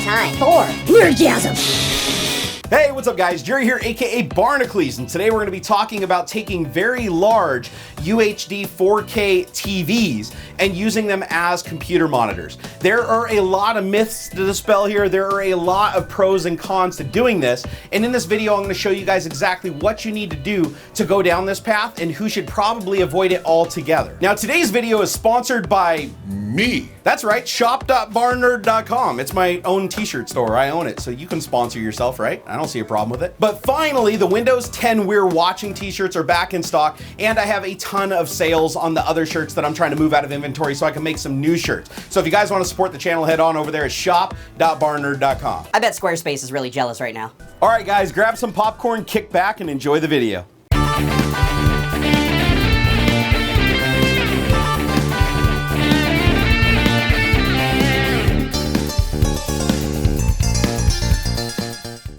time for Nerdgasm. Hey, what's up guys? Jerry here, aka Barnacules, and today we're going to be talking about taking very large UHD 4K TVs and using them as computer monitors. There are a lot of myths to dispel here. There are a lot of pros and cons to doing this, and in this video I'm going to show you guys exactly what you need to do to go down this path and who should probably avoid it altogether. Now today's video is sponsored by me. That's right, shop.barnerd.com. It's my own t-shirt store. I own it, so you can sponsor yourself, right? I don't see a problem with it. But finally, the Windows 10 We're Watching t-shirts are back in stock, and I have a ton of sales on the other shirts that I'm trying to move out of inventory so I can make some new shirts. So if you guys want to support the channel, head on over there at shop.barnerd.com. I bet Squarespace is really jealous right now. All right, guys, grab some popcorn, kick back, and enjoy the video.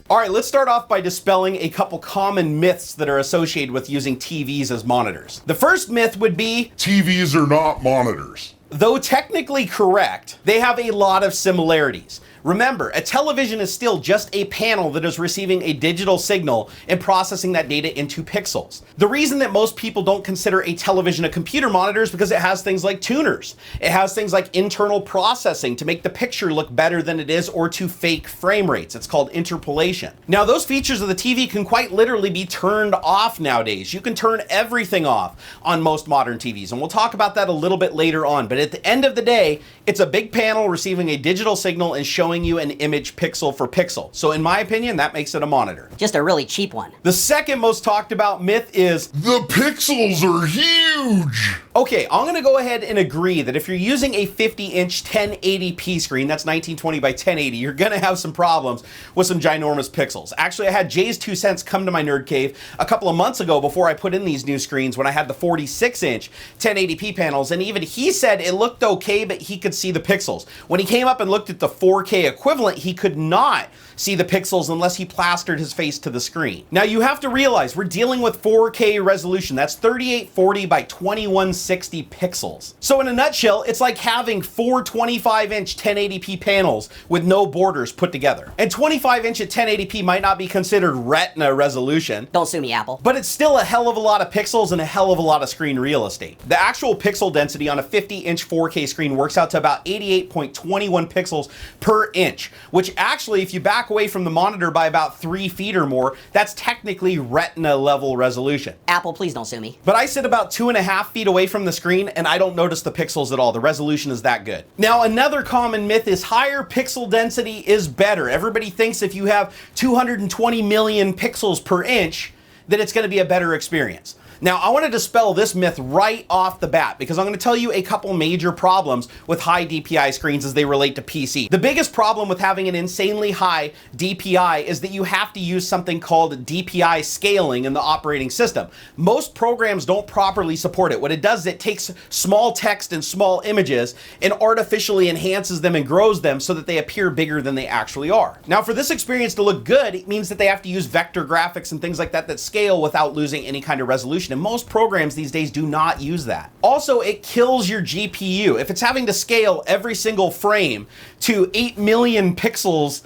All right, let's start off by dispelling a couple common myths that are associated with using TVs as monitors. The first myth would be, TVs are not monitors. Though technically correct, they have a lot of similarities. Remember, a television is still just a panel that is receiving a digital signal and processing that data into pixels. The reason that most people don't consider a television a computer monitor is because it has things like tuners. It has things like internal processing to make the picture look better than it is or to fake frame rates. It's called interpolation. Now, those features of the TV can quite literally be turned off nowadays. You can turn everything off on most modern TVs, and we'll talk about that a little bit later on. But at the end of the day, it's a big panel receiving a digital signal and showing you an image pixel for pixel. So in my opinion, that makes it a monitor. Just a really cheap one. The second most talked about myth is, the pixels are huge. Okay, I'm gonna go ahead and agree that if you're using a 50-inch 1080p screen, that's 1920 by 1080, you're gonna have some problems with some ginormous pixels. Actually, I had Jay's 2 cents come to my nerd cave a couple of months ago before I put in these new screens when I had the 46-inch 1080p panels, and even he said it looked okay, but he could see the pixels. When he came up and looked at the 4K equivalent, he could not see the pixels unless he plastered his face to the screen. Now you have to realize we're dealing with 4K resolution. That's 3840 by 2160 pixels. So in a nutshell, it's like having four 25-inch 1080p panels with no borders put together. And 25-inch at 1080p might not be considered retina resolution. Don't sue me, Apple. But it's still a hell of a lot of pixels and a hell of a lot of screen real estate. The actual pixel density on a 50-inch 4K screen works out to about 88.21 pixels per inch, which actually, if you back away from the monitor by about 3 feet or more, that's technically retina level resolution. Apple, please don't sue me. But I sit about 2.5 feet away from the screen and I don't notice the pixels at all. The resolution is that good. Now, another common myth is higher pixel density is better. Everybody thinks if you have 220 million pixels per inch, that it's going to be a better experience. Now, I want to dispel this myth right off the bat because I'm going to tell you a couple major problems with high DPI screens as they relate to PC. The biggest problem with having an insanely high DPI is that you have to use something called DPI scaling in the operating system. Most programs don't properly support it. What it does is it takes small text and small images and artificially enhances them and grows them so that they appear bigger than they actually are. Now, for this experience to look good, it means that they have to use vector graphics and things like that that scale without losing any kind of resolution. And most programs these days do not use that. Also, it kills your GPU. If it's having to scale every single frame to 8 million pixels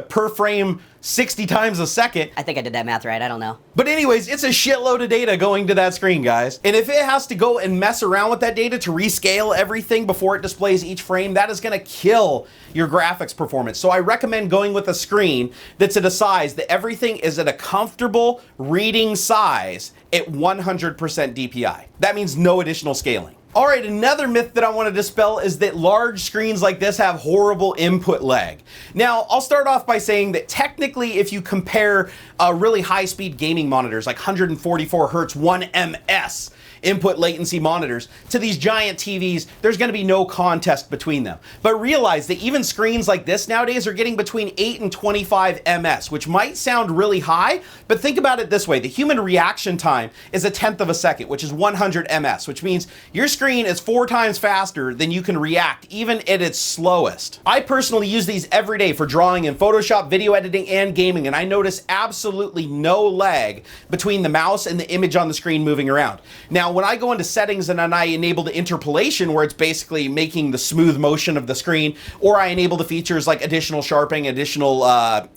per frame 60 times a second. I think I did that math right, I don't know. But anyways, it's a shitload of data going to that screen, guys. And if it has to go and mess around with that data to rescale everything before it displays each frame, that is gonna kill your graphics performance. So I recommend going with a screen that's at a size that everything is at a comfortable reading size at 100% DPI. That means no additional scaling. All right, another myth that I want to dispel is that large screens like this have horrible input lag. Now, I'll start off by saying that technically if you compare really high-speed gaming monitors like 144 Hertz 1MS input latency monitors to these giant TVs, there's going to be no contest between them. But realize that even screens like this nowadays are getting between 8 and 25 ms, which might sound really high, but think about it this way. The human reaction time is 1/10 of a second, which is 100 ms, which means your screen is 4 times faster than you can react, even at its slowest. I personally use these every day for drawing in Photoshop, video editing, and gaming, and I notice absolutely no lag between the mouse and the image on the screen moving around. Now, Now, when I go into settings and then I enable the interpolation, where it's basically making the smooth motion of the screen, or I enable the features like additional sharpening, additional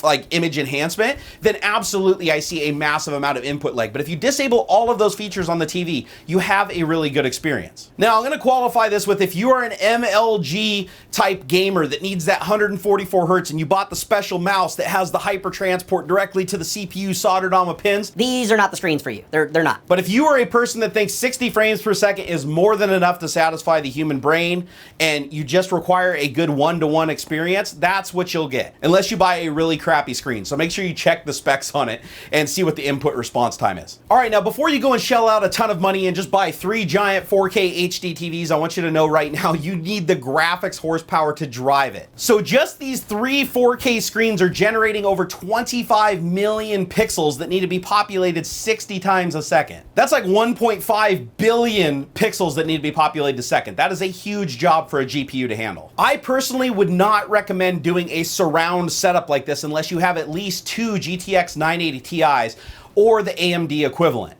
like image enhancement, then absolutely I see a massive amount of input lag. But if you disable all of those features on the TV, you have a really good experience. Now, I'm gonna qualify this with, if you are an MLG type gamer that needs that 144 hertz and you bought the special mouse that has the hyper transport directly to the CPU soldered on the pins, These are not the screens for you. They're not. but if you are a person that thinks 60 frames per second is more than enough to satisfy the human brain and you just require a good one-to-one experience, that's what you'll get, unless you buy a really crappy screen. So make sure you check the specs on it and see what the input response time is. All right, now before you go and shell out a ton of money and just buy 3 giant 4K HD TVs, I want you to know right now you need the graphics horsepower to drive it. So just these 3 4K screens are generating over 25 million pixels that need to be populated 60 times a second. That's like 1.5 billion pixels that need to be populated a second. That is a huge job for a GPU to handle. I personally would not recommend doing a surround setup like this unless you have at least 2 GTX 980 Ti's or the AMD equivalent.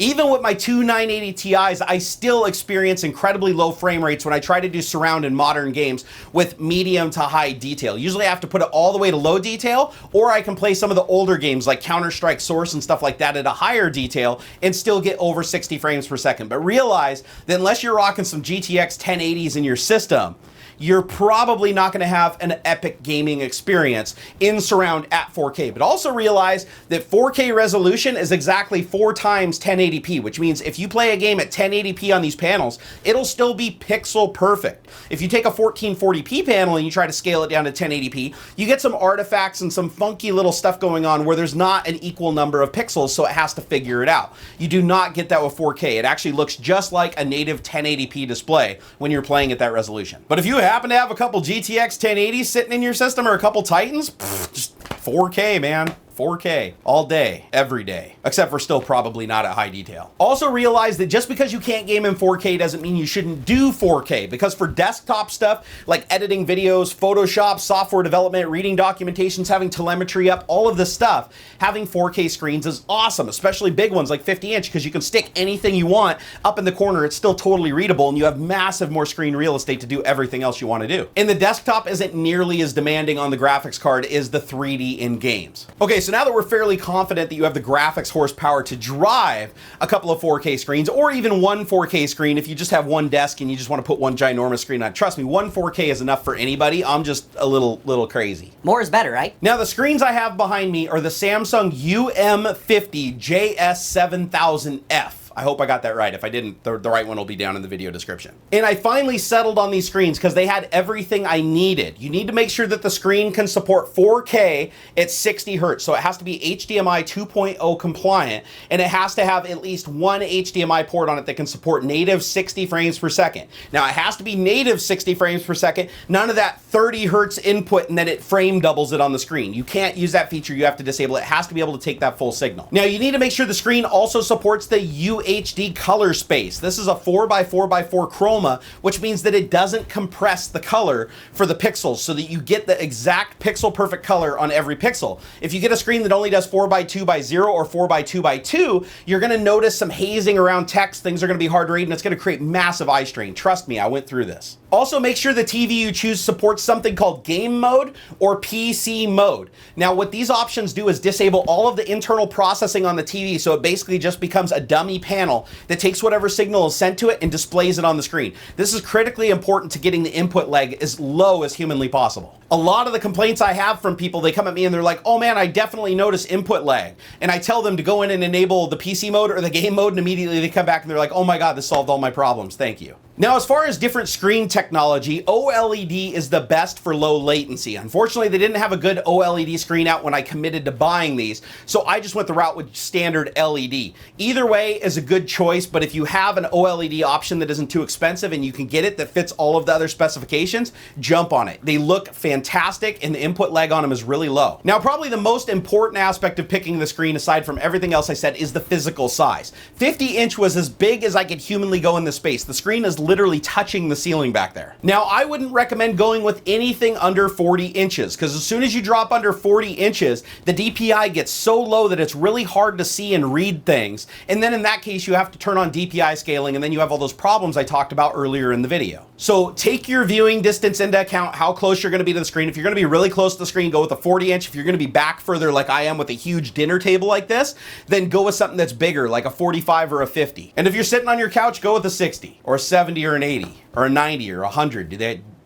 Even with my 2 980 Ti's, I still experience incredibly low frame rates when I try to do surround in modern games with medium to high detail. Usually I have to put it all the way to low detail, or I can play some of the older games like Counter-Strike Source and stuff like that at a higher detail and still get over 60 frames per second. But realize that unless you're rocking some GTX 1080s in your system, you're probably not going to have an epic gaming experience in surround at 4K. But also realize that 4K resolution is exactly 4 times 1080p, which means if you play a game at 1080p on these panels, it'll still be pixel perfect. If you take a 1440p panel and you try to scale it down to 1080p, you get some artifacts and some funky little stuff going on where there's not an equal number of pixels, so it has to figure it out. You do not get that with 4K. It actually looks just like a native 1080p display when you're playing at that resolution. But if you happen to have a couple GTX 1080s sitting in your system or a couple Titans, just 4K, man. 4K all day, every day, except for still probably not at high detail. Also realize that just because you can't game in 4K doesn't mean you shouldn't do 4K, because for desktop stuff like editing videos, Photoshop, software development, reading documentations, having telemetry up, all of this stuff, having 4K screens is awesome, especially big ones like 50-inch, because you can stick anything you want up in the corner. It's still totally readable, and you have massive more screen real estate to do everything else you want to do. And the desktop isn't nearly as demanding on the graphics card as the 3D in games. Okay, so now that we're fairly confident that you have the graphics horsepower to drive a couple of 4K screens, or even one 4K screen if you just have one desk and you just want to put one ginormous screen on. Trust me, one 4K is enough for anybody. I'm just a little crazy. More is better, right? Now the screens I have behind me are the Samsung UM50 JS7000F. I hope I got that right. If I didn't, the right one will be down in the video description. And I finally settled on these screens because they had everything I needed. You need to make sure that the screen can support 4K at 60 hertz. So it has to be HDMI 2.0 compliant, and it has to have at least one HDMI port on it that can support native 60 frames per second. Now it has to be native 60 frames per second, none of that 30 hertz input and then it frame doubles it on the screen. You can't use that feature, you have to disable it. It has to be able to take that full signal. Now you need to make sure the screen also supports the UHD color space. This is a 4x4x4 chroma, which means that it doesn't compress the color for the pixels so that you get the exact pixel perfect color on every pixel. If you get a screen that only does 4x2x0 or 4x2x2, you're gonna notice some hazing around text, things are gonna be hard to read, and it's gonna create massive eye strain. Trust me, I went through this. Also, make sure the TV you choose supports something called game mode or PC mode. Now, what these options do is disable all of the internal processing on the TV, so it basically just becomes a dummy panel that takes whatever signal is sent to it and displays it on the screen. This is critically important to getting the input lag as low as humanly possible. A lot of the complaints I have from people, they come at me and they're like, oh man, I definitely notice input lag. And I tell them to go in and enable the PC mode or the game mode, and immediately they come back and they're like, oh my God, this solved all my problems, thank you. Now, as far as different screen technology, OLED is the best for low latency. Unfortunately, they didn't have a good OLED screen out when I committed to buying these, so I just went the route with standard LED. Either way is a good choice, but if you have an OLED option that isn't too expensive and you can get it that fits all of the other specifications, jump on it. They look fantastic and the input lag on them is really low. Now, probably the most important aspect of picking the screen, aside from everything else I said, is the physical size. 50-inch was as big as I could humanly go in this space. The screen is literally touching the ceiling back there. Now, I wouldn't recommend going with anything under 40 inches, because as soon as you drop under 40 inches, the DPI gets so low that it's really hard to see and read things. And then in that case, you have to turn on DPI scaling, and then you have all those problems I talked about earlier in the video. So take your viewing distance into account, how close you're gonna be to the screen. If you're gonna be really close to the screen, go with a 40 inch. If you're gonna be back further like I am with a huge dinner table like this, then go with something that's bigger, like a 45 or a 50. And if you're sitting on your couch, go with a 60 or a 70 or an 80 or a 90 or 100. Do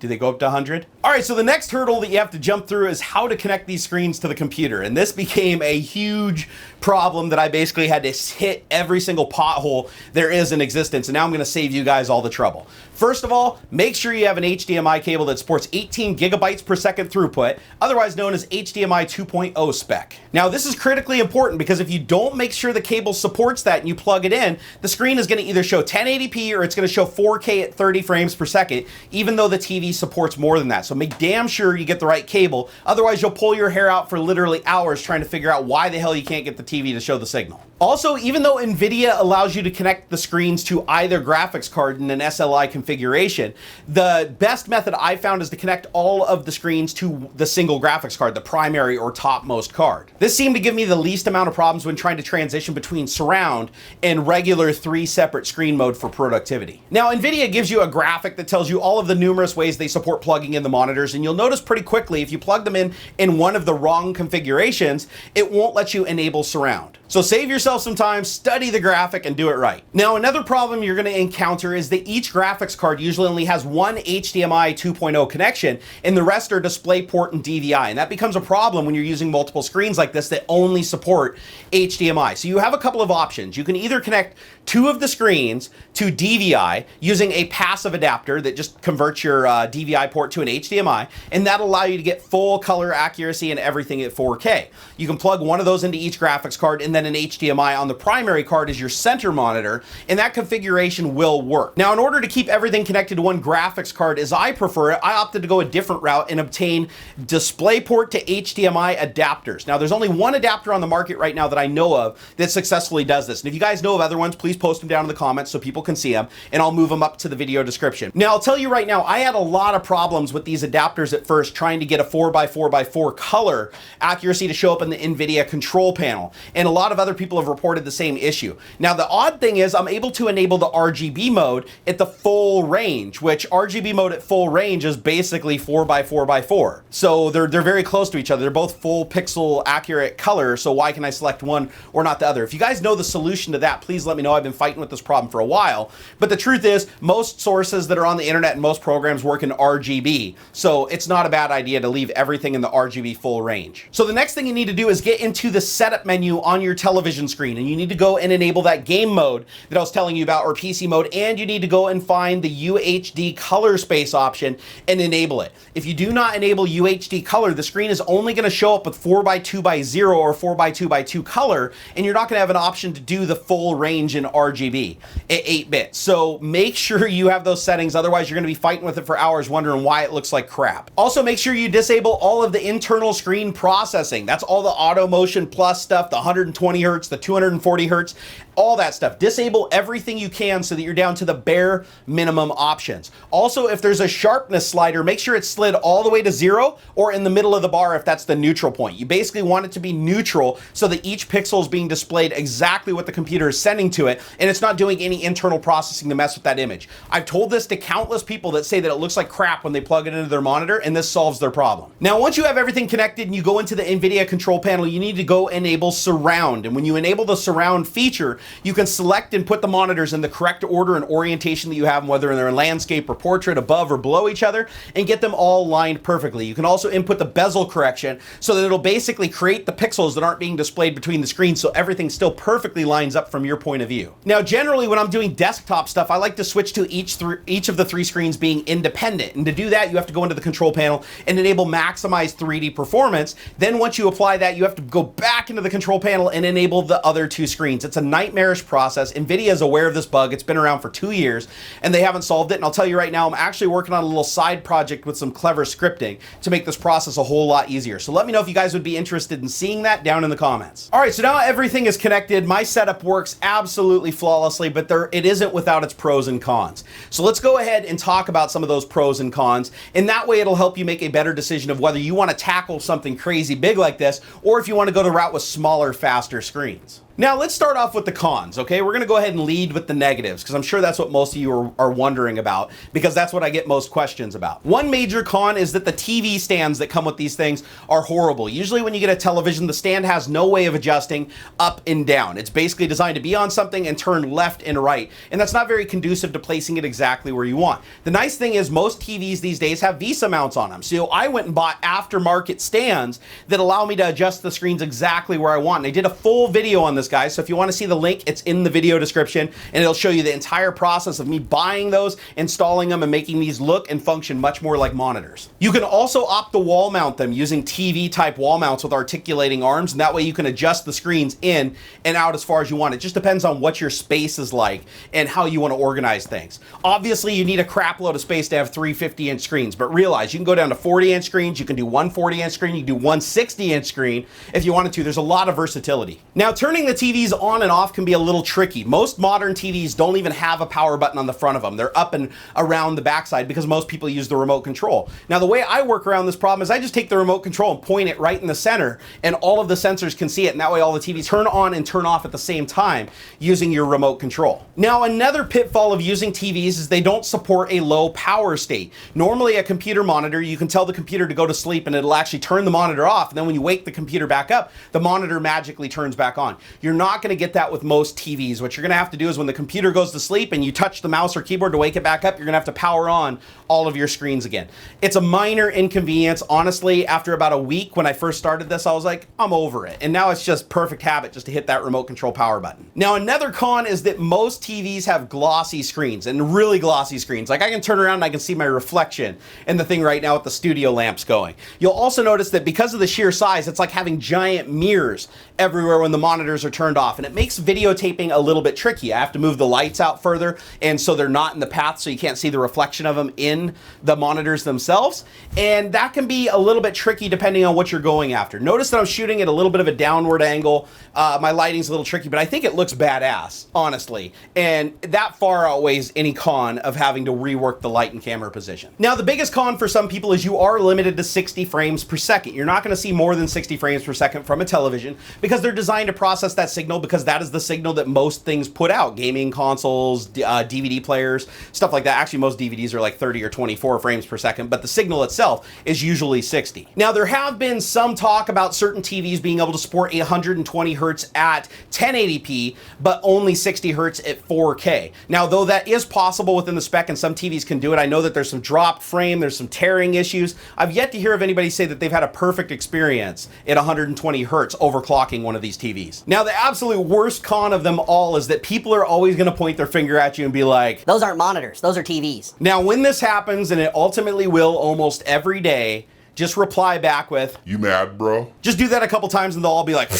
they go up to 100? All right, so the next hurdle that you have to jump through is how to connect these screens to the computer. And this became a huge problem that I basically had to hit every single pothole there is in existence. And now I'm gonna save you guys all the trouble. First of all, make sure you have an HDMI cable that supports 18 gigabytes per second throughput, otherwise known as HDMI 2.0 spec. Now, this is critically important because if you don't make sure the cable supports that and you plug it in, the screen is gonna either show 1080p or it's gonna show 4K at 30 frames per second, even though the TV supports more than that. So make damn sure you get the right cable, otherwise you'll pull your hair out for literally hours trying to figure out why the hell you can't get the TV to show the signal. Also, even though NVIDIA allows you to connect the screens to either graphics card in an SLI configuration, the best method I found is to connect all of the screens to the single graphics card, the primary or topmost card. This seemed to give me the least amount of problems when trying to transition between surround and regular 3 separate screen mode for productivity. Now, NVIDIA gives you a graphic that tells you all of the numerous ways they support plugging in the monitors, and you'll notice pretty quickly if you plug them in one of the wrong configurations, it won't let you enable surround. So save yourself some time, study the graphic, and do it right. Now, another problem you're gonna encounter is that each graphics card usually only has one HDMI 2.0 connection, and the rest are DisplayPort and DVI. And that becomes a problem when you're using multiple screens like this that only support HDMI. So you have a couple of options. You can either connect 2 of the screens to DVI using a passive adapter that just converts your DVI port to an HDMI, and that'll allow you to get full color accuracy and everything at 4K. You can plug one of those into each graphics card, and then an HDMI on the primary card is your center monitor, and that configuration will work. Now, in order to keep everything connected to one graphics card as I prefer it, I opted to go a different route and obtain DisplayPort to HDMI adapters. Now, there's only one adapter on the market right now that I know of that successfully does this. And if you guys know of other ones, please post them down in the comments so people can see them, and I'll move them up to the video description. Now, I'll tell you right now, I had a lot of problems with these adapters at first trying to get a 4x4x4 color accuracy to show up in the NVIDIA control panel, and a lot of other people have reported the same issue. Now, the odd thing is I'm able to enable the RGB mode at the full range, which RGB mode at full range is basically 4x4x4. So they're very close to each other. They're both full pixel accurate color, so why can I select one or not the other? If you guys know the solution to that, please let me know. I've been fighting with this problem for a while, but the truth is most sources that are on the internet and most programs work in RGB, so it's not a bad idea to leave everything in the RGB full range. So the next thing you need to do is get into the setup menu on your television screen, and you need to go and enable that game mode that I was telling you about, or PC mode, and you need to go and find the UHD color space option and enable it. If you do not enable UHD color, the screen is only going to show up with 4x2x0 or 4x2x2 color, and you're not going to have an option to do the full range in RGB at 8-bit. So make sure you have those settings, otherwise you're going to be fighting with it for hours wondering why it looks like crap. Also, make sure you disable all of the internal screen processing. That's all the auto motion plus stuff, the 120 hertz, the 240 hertz, all that stuff. Disable everything you can so that you're down to the bare minimum options. Also, if there's a sharpness slider, make sure it's slid all the way to 0 or in the middle of the bar if that's the neutral point. You basically want it to be neutral so that each pixel is being displayed exactly what the computer is sending to it, and it's not doing any internal processing to mess with that image. I've told this to countless people that say that it looks like crap when they plug it into their monitor, and this solves their problem. Now, once you have everything connected and you go into the NVIDIA control panel, you need to go enable surround. And when you enable the surround feature, you can select and put the monitors in the correct order and orientation that you have them, whether they're in landscape or portrait, above or below each other, and get them all lined perfectly. You can also input the bezel correction so that it'll basically create the pixels that aren't being displayed between the screens, so everything still perfectly lines up from your point of view. Now, generally when I'm doing desktop stuff, I like to switch to each of the 3 screens being independent. And to do that, you have to go into the control panel and enable maximize 3D performance. Then once you apply that, you have to go back into the control panel and enable the other two screens. It's a nightmarish process. NVIDIA is aware of this bug. It's been around for 2 years and they haven't solved it. And I'll tell you right now, I'm actually working on a little side project with some clever scripting to make this process a whole lot easier. So let me know if you guys would be interested in seeing that down in the comments. All right, so now everything is connected. My setup works absolutely flawlessly, but it isn't without its pros and cons. So let's go ahead and talk about some of those pros and cons. And that way it'll help you make a better decision of whether you want to tackle something crazy big like this, or if you want to go the route with smaller, faster screens. Now let's start off with the cons, okay? We're gonna go ahead and lead with the negatives because I'm sure that's what most of you are wondering about because that's what I get most questions about. One major con is that the TV stands that come with these things are horrible. Usually when you get a television, the stand has no way of adjusting up and down. It's basically designed to be on something and turn left and right, and that's not very conducive to placing it exactly where you want. The nice thing is most TVs these days have VESA mounts on them. So I went and bought aftermarket stands that allow me to adjust the screens exactly where I want. And I did a full video on this, guys, so if you want to see the link, it's in the video description and it'll show you the entire process of me buying those, installing them, and making these look and function much more like monitors. You can also opt to wall mount them using TV type wall mounts with articulating arms, and that way you can adjust the screens in and out as far as you want. It just depends on what your space is like and how you want to organize things. Obviously you need a crap load of space to have 3 50-inch screens, but realize you can go down to 40-inch screens, you can do one 40-inch screen, you can do one 60-inch screen if you wanted to. There's a lot of versatility. Now turning the TVs on and off can be a little tricky. Most modern TVs don't even have a power button on the front of them. They're up and around the backside because most people use the remote control. Now the way I work around this problem is I just take the remote control and point it right in the center and all of the sensors can see it, and that way all the TVs turn on and turn off at the same time using your remote control. Now another pitfall of using TVs is they don't support a low power state. Normally a computer monitor, you can tell the computer to go to sleep and it'll actually turn the monitor off, and then when you wake the computer back up, the monitor magically turns back on. You're not going to get that with most TVs. What you're going to have to do is when the computer goes to sleep and you touch the mouse or keyboard to wake it back up, you're going to have to power on all of your screens again. It's a minor inconvenience. Honestly, after about a week when I first started this, I was like, I'm over it. And now it's just perfect habit just to hit that remote control power button. Now another con is that most TVs have glossy screens, and really glossy screens. Like I can turn around and I can see my reflection in the thing right now with the studio lamps going. You'll also notice that because of the sheer size, it's like having giant mirrors everywhere when the monitors are turned off, and it makes videotaping a little bit tricky. I have to move the lights out further, and so they're not in the path, so you can't see the reflection of them in the monitors themselves, and that can be a little bit tricky depending on what you're going after. Notice that I'm shooting at a little bit of a downward angle. My lighting's a little tricky, but I think it looks badass, honestly, and that far outweighs any con of having to rework the light and camera position. Now the biggest con for some people is you are limited to 60 frames per second. You're not going to see more than 60 frames per second from a television because they're designed to process that signal, because that is the signal that most things put out. Gaming consoles, DVD players, stuff like that. Actually, most DVDs are like 30 or 24 frames per second, but the signal itself is usually 60. Now, there have been some talk about certain TVs being able to support 120 hertz at 1080p, but only 60 hertz at 4K. Now, though that is possible within the spec and some TVs can do it, I know that there's some dropped frame, there's some tearing issues. I've yet to hear of anybody say that they've had a perfect experience at 120 hertz overclocking one of these TVs. Now, the absolute worst con of them all is that people are always going to point their finger at you and be like, Those aren't monitors, those are TVs. Now, when this happens, and it ultimately will almost every day, just reply back with, You mad, bro? just do that a couple times and they'll all be like,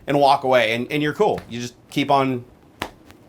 and walk away, and you're cool. You just keep on.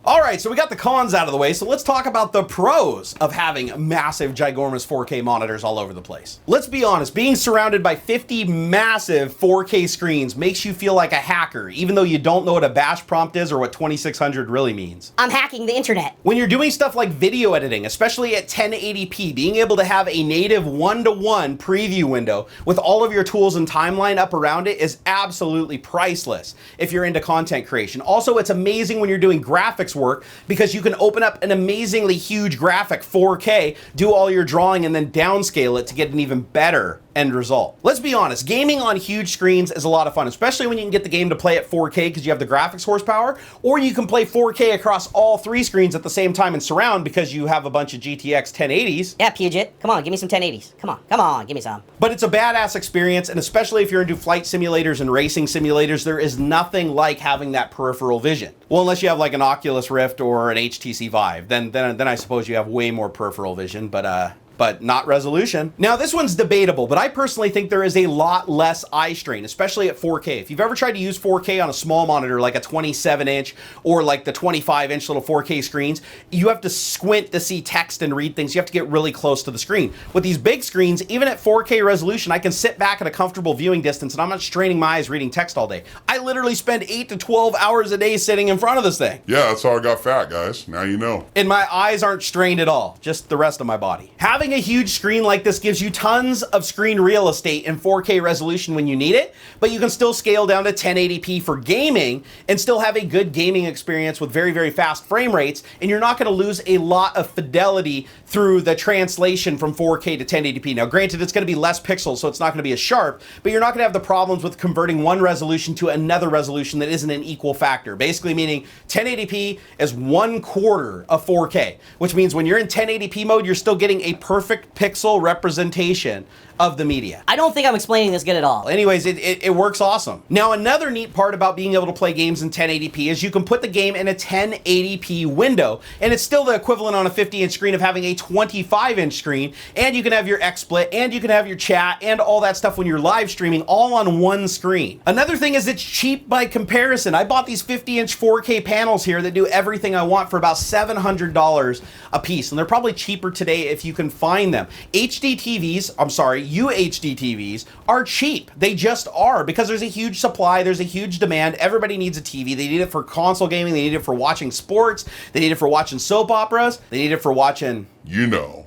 All right, so we got the cons out of the way, so let's talk about the pros of having massive, ginormous 4K monitors all over the place. Let's be honest, being surrounded by 50 massive 4K screens makes you feel like a hacker, even though you don't know what a bash prompt is or what 2600 really means. I'm hacking the internet. When you're doing stuff like video editing, especially at 1080p, being able to have a native one-to-one preview window with all of your tools and timeline up around it is absolutely priceless if you're into content creation. Also, it's amazing when you're doing graphics work because you can open up an amazingly huge graphic 4K, do all your drawing, and then downscale it to get an even better end result. Let's be honest, gaming on huge screens is a lot of fun, especially when you can get the game to play at 4K because you have the graphics horsepower, or you can play 4K across all 3 screens at the same time in surround because you have a bunch of GTX 1080s. Yeah, Puget, come on, give me some 1080s. Come on, give me some. But it's a badass experience, and especially if you're into flight simulators and racing simulators, there is nothing like having that peripheral vision. Well, unless you have like an Oculus Rift or an HTC Vive, then I suppose you have way more peripheral vision, but but not resolution. Now this one's debatable, but I personally think there is a lot less eye strain, especially at 4K. If you've ever tried to use 4K on a small monitor like a 27-inch or like the 25-inch little 4K screens, you have to squint to see text and read things. You have to get really close to the screen. With these big screens, even at 4K resolution, I can sit back at a comfortable viewing distance and I'm not straining my eyes reading text all day. I literally spend 8 to 12 hours a day sitting in front of this thing. Yeah, that's how I got fat, guys. Now you know. And my eyes aren't strained at all, just the rest of my body. Having a huge screen like this gives you tons of screen real estate in 4K resolution when you need it, but you can still scale down to 1080p for gaming and still have a good gaming experience with very, very fast frame rates, and you're not gonna lose a lot of fidelity through the translation from 4K to 1080p. Now, granted, it's gonna be less pixels, so it's not gonna be as sharp, but you're not gonna have the problems with converting one resolution to another resolution that isn't an equal factor. Basically meaning 1080p is 1/4 of 4K, which means when you're in 1080p mode, you're still getting a perfect pixel representation of the media. I don't think I'm explaining this good at all. Anyways, it works awesome. Now, another neat part about being able to play games in 1080p is you can put the game in a 1080p window, and it's still the equivalent on a 50-inch screen of having a 25-inch screen, and you can have your XSplit, and you can have your chat, and all that stuff when you're live streaming all on one screen. Another thing is it's cheap by comparison. I bought these 50-inch 4K panels here that do everything I want for about $700 a piece, and they're probably cheaper today if you can find them. UHD TVs are cheap. They just are, because there's a huge supply, there's a huge demand. Everybody needs a TV. They need it for console gaming, they need it for watching sports, they need it for watching soap operas, they need it for watching... You know.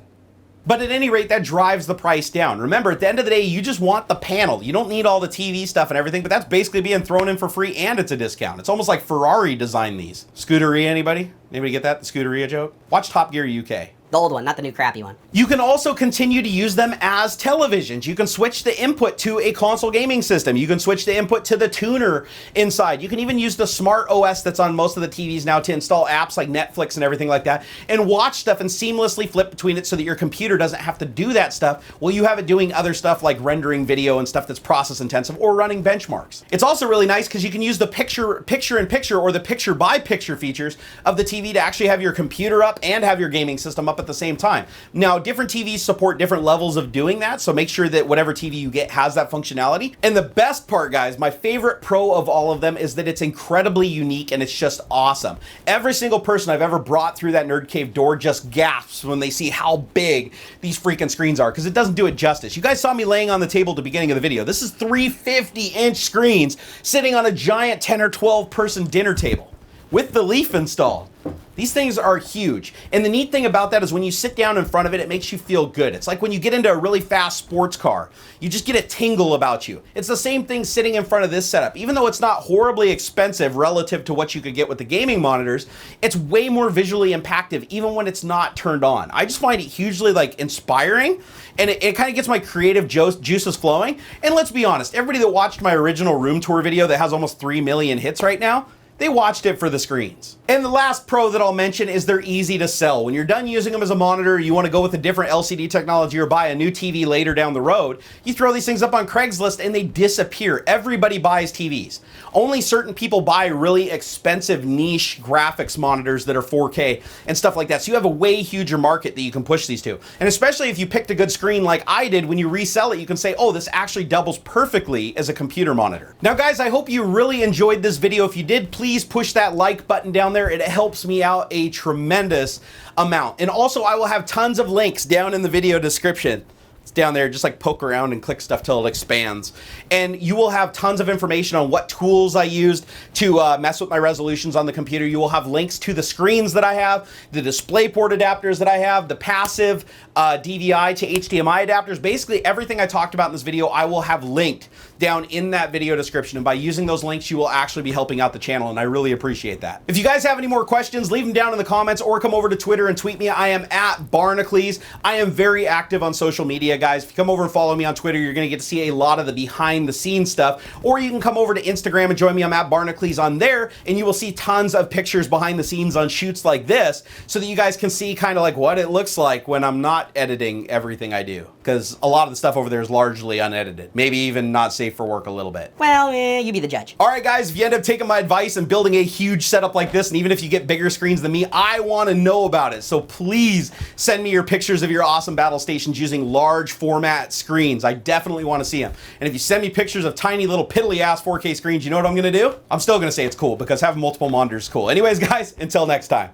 But at any rate, that drives the price down. Remember, at the end of the day, you just want the panel. You don't need all the TV stuff and everything, but that's basically being thrown in for free, and it's a discount. It's almost like Ferrari designed these. Scuderia, anybody? Anybody get that? The Scuderia joke? Watch Top Gear UK. The old one, not the new crappy one. You can also continue to use them as televisions. You can switch the input to a console gaming system. You can switch the input to the tuner inside. You can even use the smart OS that's on most of the TVs now to install apps like Netflix and everything like that, and watch stuff and seamlessly flip between it so that your computer doesn't have to do that stuff while you have it doing other stuff like rendering video and stuff that's process intensive or running benchmarks. It's also really nice because you can use the picture-in-picture or the picture-by-picture features of the TV to actually have your computer up and have your gaming system up at the same time. Now, different TVs support different levels of doing that, so make sure that whatever TV you get has that functionality. And the best part, guys, my favorite pro of all of them is that it's incredibly unique and it's just awesome. Every single person I've ever brought through that Nerd Cave door just gasps when they see how big these freaking screens are, because it doesn't do it justice. You guys saw me laying on the table at the beginning of the video. This is 3 50-inch screens sitting on a giant 10 or 12 person dinner table with the Leaf installed. These things are huge. And the neat thing about that is when you sit down in front of it, it makes you feel good. It's like when you get into a really fast sports car, you just get a tingle about you. It's the same thing sitting in front of this setup. Even though it's not horribly expensive relative to what you could get with the gaming monitors, it's way more visually impactful even when it's not turned on. I just find it hugely inspiring, and it kind of gets my creative juices flowing. And let's be honest, everybody that watched my original room tour video that has almost 3 million hits right now, they watched it for the screens. And the last pro that I'll mention is they're easy to sell. When you're done using them as a monitor, you want to go with a different LCD technology or buy a new TV later down the road, you throw these things up on Craigslist and they disappear. Everybody buys TVs. Only certain people buy really expensive niche graphics monitors that are 4K and stuff like that. So you have a way huger market that you can push these to. And especially if you picked a good screen like I did, when you resell it, you can say, oh, this actually doubles perfectly as a computer monitor. Now, guys, I hope you really enjoyed this video. If you did, please push that like button down there. It helps me out a tremendous amount. And also, I will have tons of links down in the video description. It's down there, just poke around and click stuff till it expands. And you will have tons of information on what tools I used to mess with my resolutions on the computer. You will have links to the screens that I have, the DisplayPort adapters that I have, the passive DVI to HDMI adapters. Basically, everything I talked about in this video, I will have linked down in that video description. And by using those links, you will actually be helping out the channel, and I really appreciate that. If you guys have any more questions, leave them down in the comments or come over to Twitter and tweet me. I am at Barnacules. I am very active on social media, guys. If you come over and follow me on Twitter, you're going to get to see a lot of the behind the scenes stuff. Or you can come over to Instagram and join me. I'm at Barnacules on there, and you will see tons of pictures behind the scenes on shoots like this so that you guys can see kind of what it looks like when I'm not editing everything I do. because a lot of the stuff over there is largely unedited. Maybe even not safe for work a little bit. Well, you be the judge. All right, guys, if you end up taking my advice and building a huge setup like this, and even if you get bigger screens than me, I want to know about it. So please send me your pictures of your awesome battle stations using large format screens. I definitely want to see them. And if you send me pictures of tiny little piddly ass 4K screens, you know what I'm going to do? I'm still going to say it's cool because having multiple monitors is cool. Anyways, guys, until next time.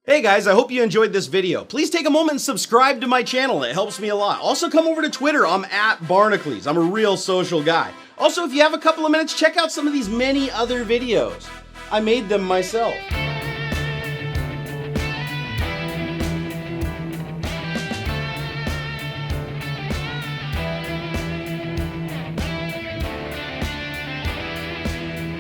Hey guys, I hope you enjoyed this video. Please take a moment and subscribe to my channel. It helps me a lot. Also come over to Twitter. I'm at Barnacules. I'm a real social guy. Also, if you have a couple of minutes, check out some of these many other videos. I made them myself.